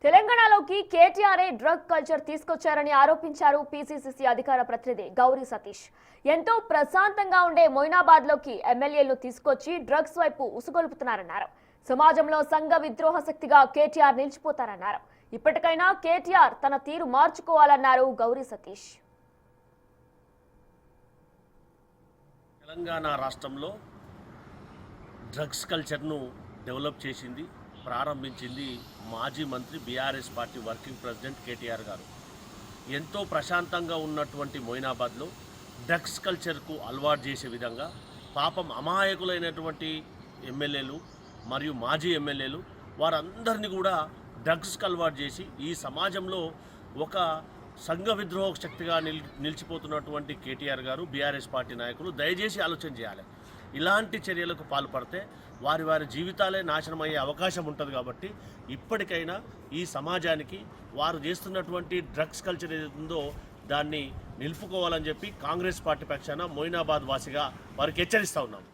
తెలంగాణలోకి KTR drug culture తీసుకొచ్చారని ఆరోపించారు పీసీసీసీ అధికార ప్రతినిధి గౌరీ సతీష్. ఎంతో ప్రశాంతంగా ఉండే మొయినాబాద్లోకి ఎమ్మెల్యేలను తీసుకొచ్చి డ్రగ్స్ వైపు ఉసుగొల్పుతున్నారన్నారు. సమాజంలో సంఘ విద్రోహ శక్తిగా కేటీఆర్ నిలిచిపోతారన్నారు. ఇప్పటికైనా కేటీఆర్ తన తీరు మార్చుకోవాలన్నారు గౌరీ సతీష్. తెలంగాణ రాష్ట్రంలో డ్రగ్స్ కల్చర్ను డెవలప్ చేసింది, ప్రారంభించింది మాజీ మంత్రి BRS party working president KTR గారు. ఎంతో ప్రశాంతంగా ఉన్నటువంటి మొయినాబాద్లో డ్రగ్స్ కల్చర్కు అలవాటు చేసే విధంగా పాపం అమాయకులైనటువంటి ఎమ్మెల్యేలు మరియు మాజీ ఎమ్మెల్యేలు వారందరినీ కూడా డ్రగ్స్కి అలవాటు చేసి ఈ సమాజంలో ఒక సంఘ విద్రోహ శక్తిగా నిలిచిపోతున్నటువంటి కేటీఆర్ గారు, బీఆర్ఎస్ పార్టీ నాయకులు దయచేసి ఆలోచన చేయాలి. ఇలాంటి చర్యలకు పాల్పడితే వారి వారి జీవితాలే నాశనం అయ్యే అవకాశం ఉంటుంది. కాబట్టి ఇప్పటికైనా ఈ సమాజానికి వారు చేస్తున్నటువంటి డ్రగ్స్ కల్చర్ ఏదైతుందో దాన్ని నిలుపుకోవాలని చెప్పి కాంగ్రెస్ పార్టీ పక్షాన మొయినాబాద్ వాసిగా వారికి హెచ్చరిస్తూ ఉన్నాం.